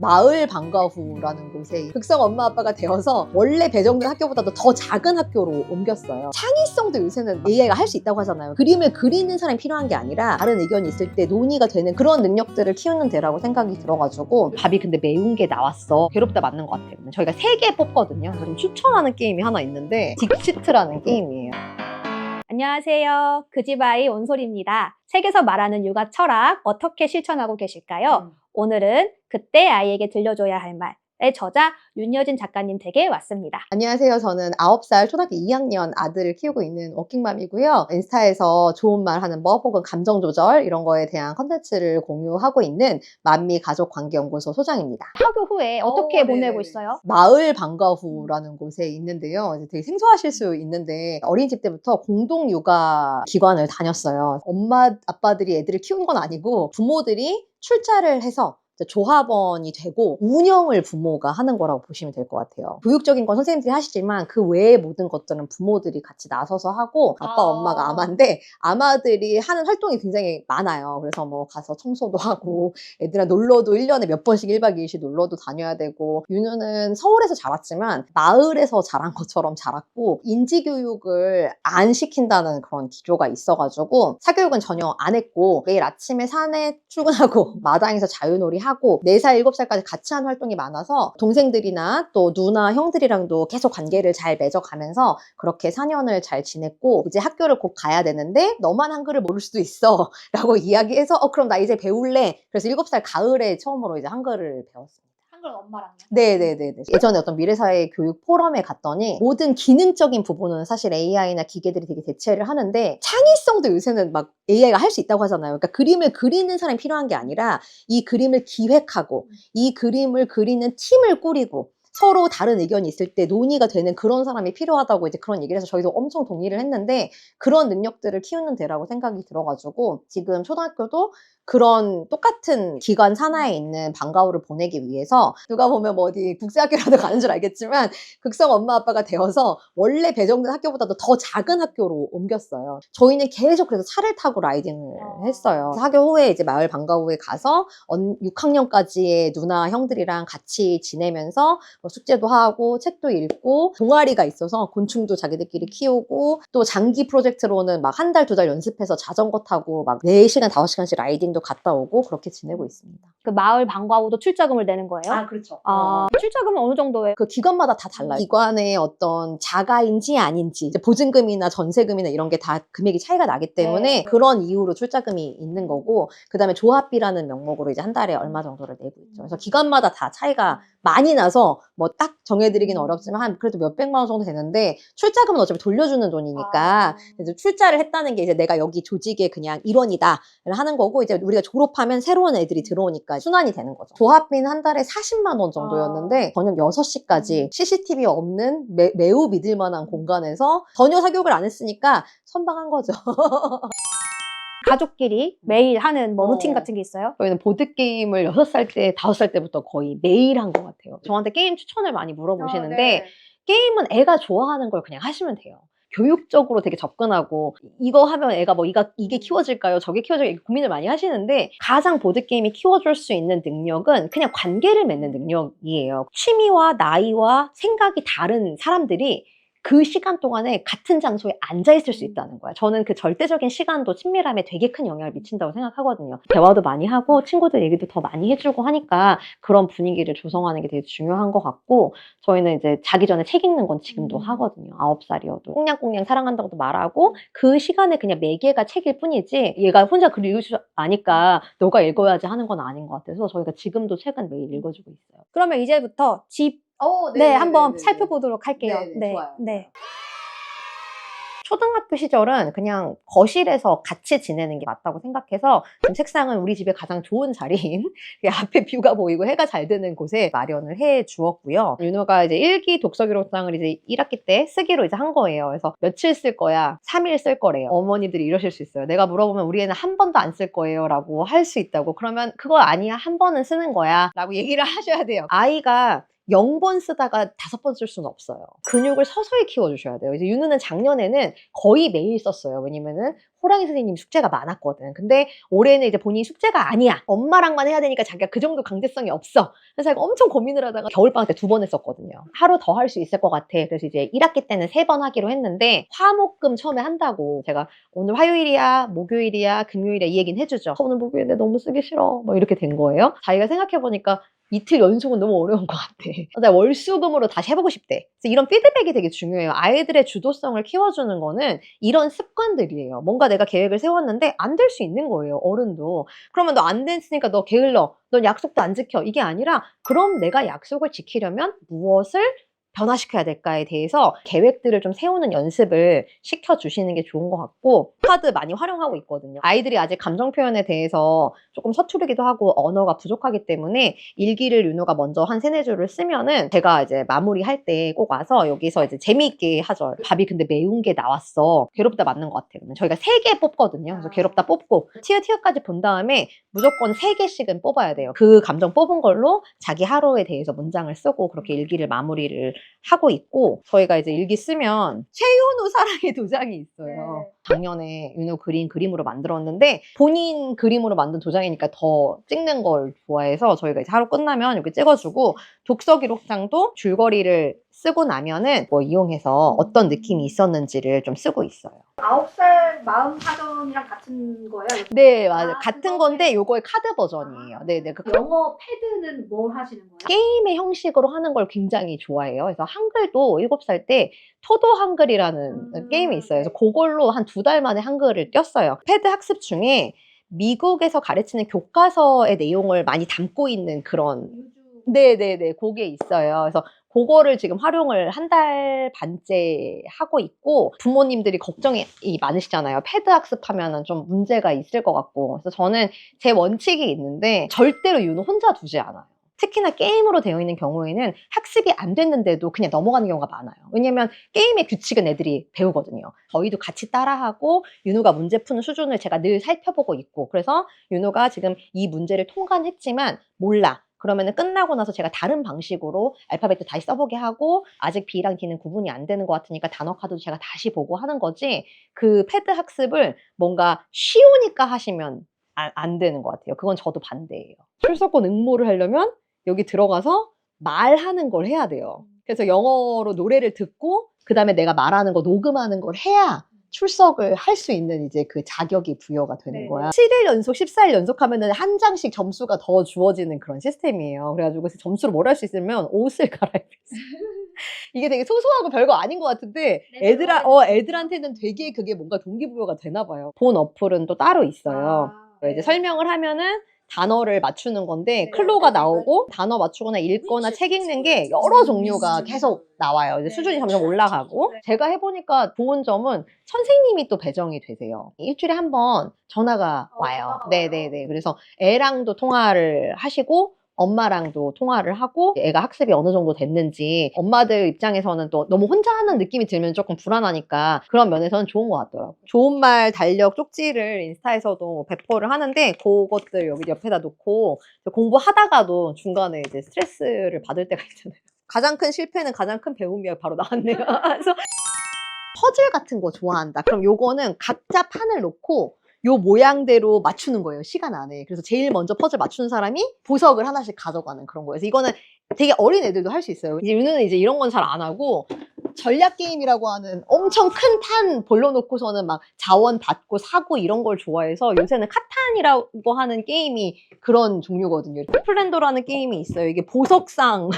마을 방과 후라는 곳에 극성 엄마 아빠가 되어서 원래 배정된 학교보다도 더 작은 학교로 옮겼어요. 창의성도 요새는 AI가 할 수 있다고 하잖아요. 그림을 그리는 사람이 필요한 게 아니라 다른 의견이 있을 때 논의가 되는 그런 능력들을 키우는 데라고 생각이 들어가지고 밥이 근데 매운 게 나왔어. 괴롭다 맞는 것 같아요. 저희가 3개 뽑거든요. 그래서 좀 추천하는 게임이 하나 있는데 딕시트라는 게임이에요. 안녕하세요. 그 집 아이 온솔입니다. 책에서 말하는 육아 철학 어떻게 실천하고 계실까요? 오늘은 그때 아이에게 들려줘야 할 말의 저자 윤여진 작가님 댁에 왔습니다. 안녕하세요. 저는 9살 초등학교 2학년 아들을 키우고 있는 워킹맘이고요. 인스타에서 좋은 말 하는 법 혹은 감정 조절 이런 거에 대한 컨텐츠를 공유하고 있는 맘미 가족관계연구소 소장입니다. 학교 후에 어떻게 보내고 있어요? 마을 방과 후라는 곳에 있는데요. 이제 되게 생소하실 수 있는데 어린이집 때부터 공동 육아 기관을 다녔어요. 엄마 아빠들이 애들을 키우는 건 아니고 부모들이 출자를 해서 조합원이 되고 운영을 부모가 하는 거라고 보시면 될 것 같아요. 교육적인 건 선생님들이 하시지만 그 외의 모든 것들은 부모들이 같이 나서서 하고 아빠 엄마가 아마인데 아마들이 하는 활동이 굉장히 많아요. 그래서 뭐 가서 청소도 하고 애들이랑 놀러도 1년에 몇 번씩 1박 2일씩 놀러도 다녀야 되고 윤우는 서울에서 자랐지만 마을에서 자란 것처럼 자랐고 인지교육을 안 시킨다는 그런 기조가 있어가지고 사교육은 전혀 안 했고 매일 아침에 산에 출근하고 마당에서 자유놀이 하고 4살, 7살까지 같이 한 활동이 많아서 동생들이나 또 누나, 형들이랑도 계속 관계를 잘 맺어가면서 그렇게 4년을 잘 지냈고 이제 학교를 곧 가야 되는데 너만 한글을 모를 수도 있어 라고 이야기해서 그럼 나 이제 배울래. 그래서 7살 가을에 처음으로 이제 한글을 배웠습니다. 한글 엄마랑요? 네네네. 예전에 어떤 미래사회 교육 포럼에 갔더니 모든 기능적인 부분은 사실 AI나 기계들이 되게 대체를 하는데 창의성도 요새는 막 AI가 할 수 있다고 하잖아요. 그러니까 그림을 그리는 사람이 필요한 게 아니라 이 그림을 기획하고 이 그림을 그리는 팀을 꾸리고 서로 다른 의견이 있을 때 논의가 되는 그런 사람이 필요하다고 이제 그런 얘기를 해서 저희도 엄청 동의를 했는데 그런 능력들을 키우는 데라고 생각이 들어가지고 지금 초등학교도 그런 똑같은 기관 산하에 있는 방과후를 보내기 위해서 누가 보면 뭐 어디 국제학교라도 가는 줄 알겠지만 극성 엄마 아빠가 되어서 원래 배정된 학교보다도 더 작은 학교로 옮겼어요. 저희는 계속 그래서 차를 타고 라이딩을 했어요. 학교 후에 이제 마을 방과후에 가서 6학년까지의 누나 형들이랑 같이 지내면서 뭐 숙제도 하고 책도 읽고 동아리가 있어서 곤충도 자기들끼리 키우고 또 장기 프로젝트로는 막 1달, 2달 연습해서 자전거 타고 막 4시간, 5시간씩 라이딩도 갔다 오고 그렇게 지내고 있습니다. 그 마을 방과 후도 출자금을 내는 거예요? 그렇죠. 출자금은 어느 정도예요? 그 기관마다 다 달라요. 기관의 어떤 자가인지 아닌지 이제 보증금이나 전세금이나 이런 게 다 금액이 차이가 나기 때문에 그런 이유로 출자금이 있는 거고 그 다음에 조합비라는 명목으로 이제 한 달에 얼마 정도를 내고 있죠. 그래서 기관마다 다 차이가 많이 나서 뭐 딱 정해드리기는 어렵지만 한 그래도 몇백만 원 정도 되는데 출자금은 어차피 돌려주는 돈이니까 그래서 출자를 했다는 게 이제 내가 여기 조직의 그냥 일원이다 하는 거고 이제 우리가 졸업하면 새로운 애들이 들어오니까 순환이 되는 거죠. 조합비는 한 달에 40만 원 정도였는데 저녁 6시까지 CCTV 없는 매우 믿을 만한 공간에서 전혀 사교육을 안 했으니까 선방한 거죠. 가족끼리 매일 하는 뭐 루틴 같은 게 있어요? 저희는 보드게임을 6살 때, 5살 때부터 거의 매일 한 것 같아요. 저한테 게임 추천을 많이 물어보시는데 게임은 애가 좋아하는 걸 그냥 하시면 돼요. 교육적으로 되게 접근하고 이거 하면 애가 뭐 이게 키워질까요? 저게 키워질까요? 고민을 많이 하시는데 가장 보드게임이 키워줄 수 있는 능력은 그냥 관계를 맺는 능력이에요. 취미와 나이와 생각이 다른 사람들이 그 시간 동안에 같은 장소에 앉아있을 수 있다는 거야. 저는 그 절대적인 시간도 친밀함에 되게 큰 영향을 미친다고 생각하거든요. 대화도 많이 하고 친구들 얘기도 더 많이 해주고 하니까 그런 분위기를 조성하는 게 되게 중요한 것 같고 저희는 이제 자기 전에 책 읽는 건 지금도 하거든요. 9살이어도. 꽁냥꽁냥 사랑한다고도 말하고 그 시간에 그냥 매개가 책일 뿐이지 얘가 혼자 글 읽을 줄 아니까 너가 읽어야지 하는 건 아닌 것 같아서 저희가 지금도 책은 매일 읽어주고 있어요. 그러면 이제부터 집 한번 살펴보도록 할게요. 좋아요. 네. 초등학교 시절은 그냥 거실에서 같이 지내는 게 맞다고 생각해서 지금 책상은 우리 집의 가장 좋은 자리인 앞에 뷰가 보이고 해가 잘 드는 곳에 마련을 해 주었고요. 윤호가 이제 일기 독서 기록장을 이제 1학기 때 쓰기로 이제 한 거예요. 그래서 며칠 쓸 거야? 3일 쓸 거래요. 어머니들이 이러실 수 있어요. 내가 물어보면 우리 애는 한 번도 안 쓸 거예요 라고 할 수 있다고. 그러면 그거 아니야. 한 번은 쓰는 거야 라고 얘기를 하셔야 돼요. 아이가 0번 쓰다가 5번 쓸 수는 없어요. 근육을 서서히 키워주셔야 돼요. 이제 윤우는 작년에는 거의 매일 썼어요. 왜냐면은 호랑이 선생님 숙제가 많았거든. 근데 올해는 이제 본인이 숙제가 아니야. 엄마랑만 해야 되니까 자기가 그 정도 강제성이 없어. 그래서 제가 엄청 고민을 하다가 겨울방학 때 2번 했었거든요. 하루 더 할 수 있을 것 같아. 그래서 이제 1학기 때는 3번 하기로 했는데 화목금 처음에 한다고 제가 오늘 화요일이야, 목요일이야, 금요일이야 이 얘기는 해주죠. 오늘 목요일인데 너무 쓰기 싫어. 뭐 이렇게 된 거예요. 자기가 생각해보니까 이틀 연속은 너무 어려운 것 같아. 나 월수금으로 다시 해보고 싶대. 그래서 이런 피드백이 되게 중요해요. 아이들의 주도성을 키워주는 거는 이런 습관들이에요. 뭔가 내가 계획을 세웠는데 안 될 수 있는 거예요. 어른도. 그러면 너 안 됐으니까 너 게을러. 넌 약속도 안 지켜. 이게 아니라 그럼 내가 약속을 지키려면 무엇을 변화시켜야 될까에 대해서 계획들을 좀 세우는 연습을 시켜주시는 게 좋은 것 같고 카드 많이 활용하고 있거든요. 아이들이 아직 감정 표현에 대해서 조금 서투르기도 하고 언어가 부족하기 때문에 일기를 윤우가 먼저 한 3-4줄을 쓰면은 제가 이제 마무리할 때 꼭 와서 여기서 이제 재미있게 하죠. 밥이 근데 매운 게 나왔어. 괴롭다 맞는 것 같아요. 그러면 저희가 3개 뽑거든요. 그래서 괴롭다 뽑고 티어까지 본 다음에 무조건 3개씩은 뽑아야 돼요. 그 감정 뽑은 걸로 자기 하루에 대해서 문장을 쓰고 그렇게 일기를 마무리를 하고 있고 저희가 이제 일기 쓰면 최윤우 사랑의 도장이 있어요. 작년에 윤우 그린 그림으로 만들었는데 본인 그림으로 만든 도장이니까 더 찍는 걸 좋아해서 저희가 이제 하루 끝나면 이렇게 찍어주고 독서 기록장도 줄거리를 쓰고 나면은 뭐 이용해서 어떤 느낌이 있었는지를 좀 쓰고 있어요. 9살 마음 사전이랑 같은 거예요? 네, 맞아요. 아, 같은 그거는- 건데 요거의 카드 버전이에요. 네네. 영어 패드는 뭘 하시는 거예요? 게임의 형식으로 하는 걸 굉장히 좋아해요. 그래서 한글도 7살 때 토도 한글이라는 게임이 있어요. 그래서 그걸로 한 2달 만에 한글을 띄었어요. 패드 학습 중에 미국에서 가르치는 교과서의 내용을 많이 담고 있는 그런 네네네 그게 있어요. 그래서 그거를 지금 활용을 1달 반째 하고 있고 부모님들이 걱정이 많으시잖아요. 패드 학습하면 좀 문제가 있을 것 같고 그래서 저는 제 원칙이 있는데 절대로 윤호 혼자 두지 않아요. 특히나 게임으로 되어 있는 경우에는 학습이 안 됐는데도 그냥 넘어가는 경우가 많아요. 왜냐면 게임의 규칙은 애들이 배우거든요. 저희도 같이 따라하고 윤호가 문제 푸는 수준을 제가 늘 살펴보고 있고 그래서 윤호가 지금 이 문제를 통과했지만 몰라. 그러면은 끝나고 나서 제가 다른 방식으로 알파벳도 다시 써보게 하고 아직 B랑 D는 구분이 안 되는 것 같으니까 단어 카드도 제가 다시 보고 하는 거지 그 패드 학습을 뭔가 쉬우니까 하시면 안 되는 것 같아요. 그건 저도 반대예요. 출석권 응모를 하려면 여기 들어가서 말하는 걸 해야 돼요. 그래서 영어로 노래를 듣고 그 다음에 내가 말하는 거 녹음하는 걸 해야 출석을 할 수 있는 이제 그 자격이 부여가 되는 네. 거야. 7일 연속, 14일 연속 하면은 한 장씩 점수가 더 주어지는 그런 시스템이에요. 그래가지고 점수를 뭘 할 수 있으면 옷을 갈아입혔어요. 이게 되게 소소하고 별거 아닌 것 같은데 애들한테는 되게 그게 뭔가 동기부여가 되나 봐요. 본 어플은 또 따로 있어요. 이제 설명을 하면은 단어를 맞추는 건데 클로가 나오고 단어 맞추거나 읽거나 책 읽는 게 여러 종류가 계속 나와요. 이제 수준이 점점 올라가고 제가 해보니까 좋은 점은 선생님이 또 배정이 되세요. 일주일에 한 번 전화가 와요. 네네네. 그래서 애랑도 통화를 하시고 엄마랑도 통화를 하고 애가 학습이 어느 정도 됐는지 엄마들 입장에서는 또 너무 혼자 하는 느낌이 들면 조금 불안하니까 그런 면에서는 좋은 것 같더라고요. 좋은 말 달력 쪽지를 인스타에서도 배포를 하는데 그것들 여기 옆에다 놓고 공부하다가도 중간에 이제 스트레스를 받을 때가 있잖아요. 가장 큰 실패는 가장 큰 배움이야 바로 나왔네요. 그래서 퍼즐 같은 거 좋아한다. 그럼 요거는 각자 판을 놓고 요 모양대로 맞추는 거예요, 시간 안에. 그래서 제일 먼저 퍼즐 맞추는 사람이 보석을 하나씩 가져가는 그런 거예요. 그래서 이거는 되게 어린 애들도 할 수 있어요. 이제 윤우는 이제 이런 건 잘 안 하고 전략 게임이라고 하는 엄청 큰 판 벌려놓고서는 막 자원 받고 사고 이런 걸 좋아해서 요새는 카탄이라고 하는 게임이 그런 종류거든요. 플랜더라는 게임이 있어요. 이게 보석상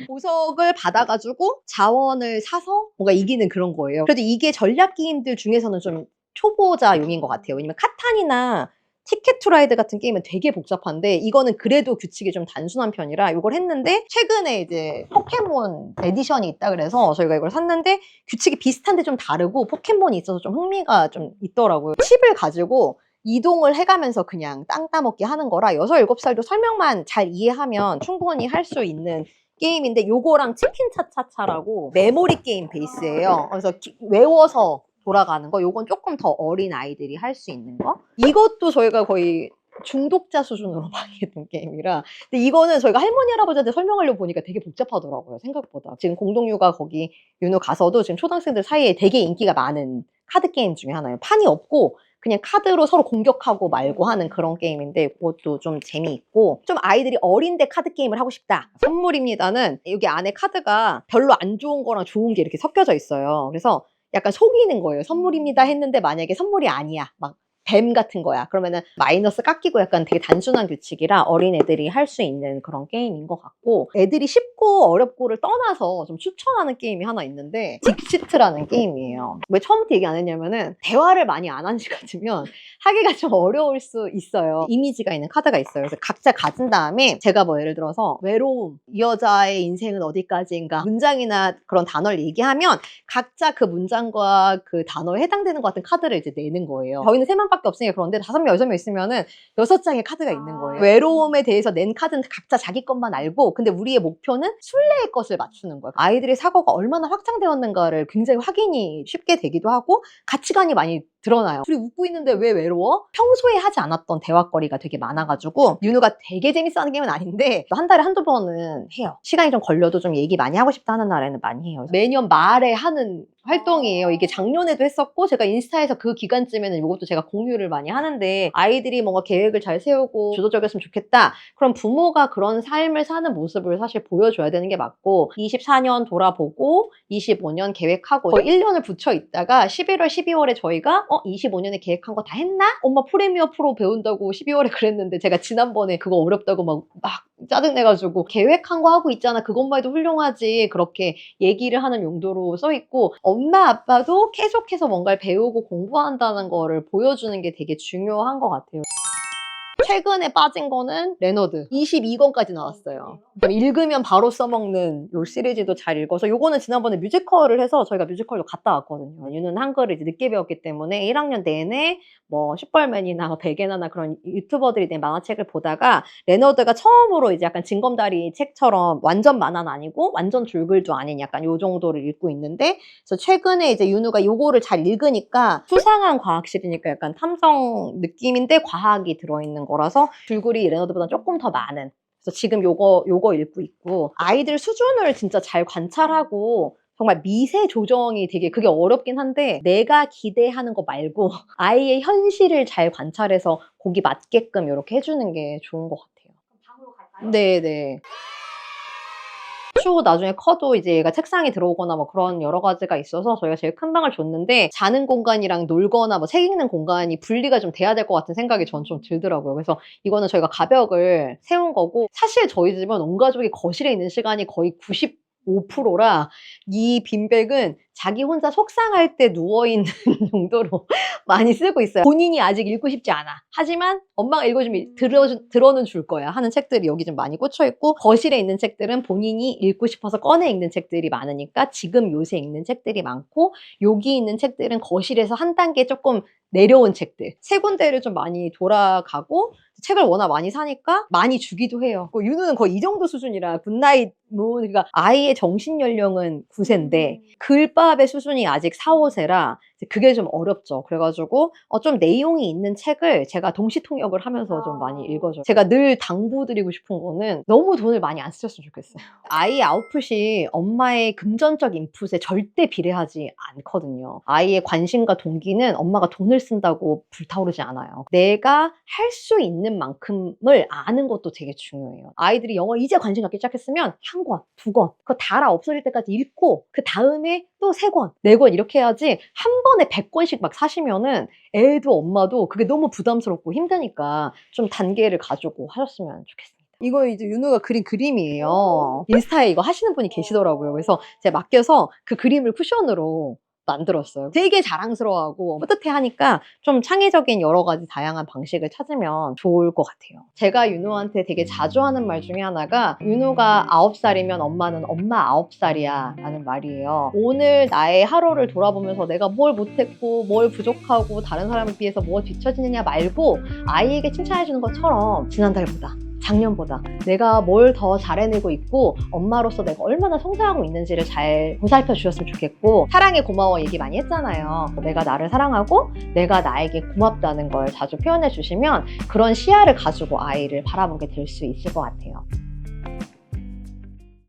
보석을 받아가지고 자원을 사서 뭔가 이기는 그런 거예요. 그래도 이게 전략 게임들 중에서는 좀 초보자용인 것 같아요. 왜냐면 카탄이나 티켓 투 라이드 같은 게임은 되게 복잡한데 이거는 그래도 규칙이 좀 단순한 편이라 이걸 했는데 최근에 이제 포켓몬 에디션이 있다 그래서 저희가 이걸 샀는데 규칙이 비슷한데 좀 다르고 포켓몬이 있어서 좀 흥미가 좀 있더라고요. 칩을 가지고 이동을 해가면서 그냥 땅 따먹기 하는 거라 6, 7살도 설명만 잘 이해하면 충분히 할 수 있는 게임인데 요거랑 치킨 차차차라고 메모리 게임 베이스예요. 그래서 외워서 돌아가는 거 요건 조금 더 어린 아이들이 할 수 있는 거 이것도 저희가 거의 중독자 수준으로 많이 했던 게임이라. 근데 이거는 저희가 할머니, 할아버지한테 설명하려고 보니까 되게 복잡하더라고요, 생각보다. 지금 공동육아 거기 윤호 가서도 지금 초등학생들 사이에 되게 인기가 많은 카드게임 중에 하나예요. 판이 없고 그냥 카드로 서로 공격하고 말고 하는 그런 게임인데 그것도 좀 재미있고 좀 아이들이 어린데 카드게임을 하고 싶다. 선물입니다는 여기 안에 카드가 별로 안 좋은 거랑 좋은 게 이렇게 섞여져 있어요. 그래서 약간 속이는 거예요. 선물입니다 했는데 만약에 선물이 아니야. 막 뱀 같은 거야. 그러면은 마이너스 깎이고 약간 되게 단순한 규칙이라 어린애들이 할 수 있는 그런 게임인 것 같고 애들이 쉽고 어렵고를 떠나서 좀 추천하는 게임이 하나 있는데 딕시트라는 게임이에요. 왜 처음부터 얘기 안 했냐면은 대화를 많이 안 한 지 같으면 하기가 좀 어려울 수 있어요. 이미지가 있는 카드가 있어요. 그래서 각자 가진 다음에 제가 뭐 예를 들어서 외로움, 이 여자의 인생은 어디까지인가 문장이나 그런 단어를 얘기하면 각자 그 문장과 그 단어에 해당되는 것 같은 카드를 이제 내는 거예요. 저희는 3명밖에 없으니까 그런데 5명, 6명 있으면은 6장의 카드가 있는 거예요. 외로움에 대해서 낸 카드는 각자 자기 것만 알고 근데 우리의 목표는 순례의 것을 맞추는 거예요. 아이들의 사고가 얼마나 확장되었는가를 굉장히 확인이 쉽게 되기도 하고 가치관이 많이 드러나요. 둘이 웃고 있는데 왜 외로워? 평소에 하지 않았던 대화거리가 되게 많아가지고 윤우가 되게 재밌어 하는 게임은 아닌데 한 달에 한두 번은 해요. 시간이 좀 걸려도 좀 얘기 많이 하고 싶다 하는 날에는 많이 해요. 매년 말에 하는 활동이에요. 이게 작년에도 했었고 제가 인스타에서 그 기간쯤에는 이것도 제가 공유를 많이 하는데 아이들이 뭔가 계획을 잘 세우고 주도적이었으면 좋겠다. 그럼 부모가 그런 삶을 사는 모습을 사실 보여줘야 되는 게 맞고 24년 돌아보고 25년 계획하고 거의 1년을 붙여 있다가 11월, 12월에 저희가 25년에 계획한 거 다 했나? 엄마 프리미어 프로 배운다고 12월에 그랬는데 제가 지난번에 그거 어렵다고 막 짜증내가지고 계획한 거 하고 있잖아. 그것만 해도 훌륭하지. 그렇게 얘기를 하는 용도로 써 있고 엄마 아빠도 계속해서 뭔가를 배우고 공부한다는 거를 보여주는 게 되게 중요한 것 같아요. 최근에 빠진 거는 레너드 22권까지 나왔어요. 읽으면 바로 써먹는 요 시리즈도 잘 읽어서 요거는 지난번에 뮤지컬을 해서 저희가 뮤지컬도 갔다 왔거든요. 유는 한글을 이제 늦게 배웠기 때문에 1학년 내내 뭐 슈퍼맨이나 베개나나 그런 유튜버들이 낸 만화책을 보다가 레너드가 처음으로 이제 약간 징검다리 책처럼 완전 만화는 아니고 완전 줄글도 아닌 약간 요 정도를 읽고 있는데 그래서 최근에 이제 윤우가 요거를 잘 읽으니까 수상한 과학실이니까 약간 탐성 느낌인데 과학이 들어있는 거라서 줄글이 레너드보다 조금 더 많은 그래서 지금 요거 읽고 있고 아이들 수준을 진짜 잘 관찰하고 정말 미세 조정이 되게 그게 어렵긴 한데 내가 기대하는 거 말고 아이의 현실을 잘 관찰해서 거기 맞게끔 이렇게 해주는 게 좋은 것 같아요. 방으로 갈까요? 네네. 추후 나중에 커도 이제 얘가 책상에 들어오거나 뭐 그런 여러 가지가 있어서 저희가 제일 큰 방을 줬는데 자는 공간이랑 놀거나 뭐 책 읽는 공간이 분리가 좀 돼야 될 것 같은 생각이 전 좀 들더라고요. 그래서 이거는 저희가 가벽을 세운 거고 사실 저희 집은 온 가족이 거실에 있는 시간이 거의 95%라 이 빈백은 자기 혼자 속상할 때 누워있는 용도로 많이 쓰고 있어요. 본인이 아직 읽고 싶지 않아. 하지만 엄마가 읽어주면 들어는 줄 거야 하는 책들이 여기 좀 많이 꽂혀있고 거실에 있는 책들은 본인이 읽고 싶어서 꺼내 읽는 책들이 많으니까 지금 요새 읽는 책들이 많고 여기 있는 책들은 거실에서 한 단계 조금 내려온 책들 세 군데를 좀 많이 돌아가고 책을 워낙 많이 사니까 많이 주기도 해요. 윤우는 거의 이 정도 수준이라 굿나잇 문 그러니까 아이의 정신 연령은 9세인데 글밥의 수준이 아직 4, 5세라 그게 좀 어렵죠. 그래가지고 좀 내용이 있는 책을 제가 동시 통역을 하면서 좀 많이 읽어줘요. 제가 늘 당부드리고 싶은 거는 너무 돈을 많이 안 쓰셨으면 좋겠어요. 아이의 아웃풋이 엄마의 금전적 인풋에 절대 비례하지 않거든요. 아이의 관심과 동기는 엄마가 돈을 쓴다고 불타오르지 않아요. 내가 할 수 있는 만큼을 아는 것도 되게 중요해요. 아이들이 영어 이제 관심 갖기 시작했으면 1권, 2권 그거 다 알아 없어질 때까지 읽고 그 다음에 또 3권, 4권 이렇게 해야지 한 번에 100권씩 막 사시면은 애도 엄마도 그게 너무 부담스럽고 힘드니까 좀 단계를 가지고 하셨으면 좋겠습니다. 이거 이제 윤우가 그린 그림이에요. 인스타에 이거 하시는 분이 계시더라고요. 그래서 제가 맡겨서 그 그림을 쿠션으로 만들었어요. 되게 자랑스러워하고 뿌듯해하니까 좀 창의적인 여러 가지 다양한 방식을 찾으면 좋을 것 같아요. 제가 윤우한테 되게 자주 하는 말 중에 하나가 윤우가 9살이면 엄마는 엄마 9살이야 라는 말이에요. 오늘 나의 하루를 돌아보면서 내가 뭘 못했고 뭘 부족하고 다른 사람에 비해서 뭐가 뒤처지느냐 말고 아이에게 칭찬해주는 것처럼 지난달보다 작년보다 내가 뭘 더 잘해내고 있고 엄마로서 내가 얼마나 성장하고 있는지를 잘 보살펴 주셨으면 좋겠고, 사랑해 고마워 얘기 많이 했잖아요. 내가 나를 사랑하고 내가 나에게 고맙다는 걸 자주 표현해 주시면 그런 시야를 가지고 아이를 바라보게 될 수 있을 것 같아요.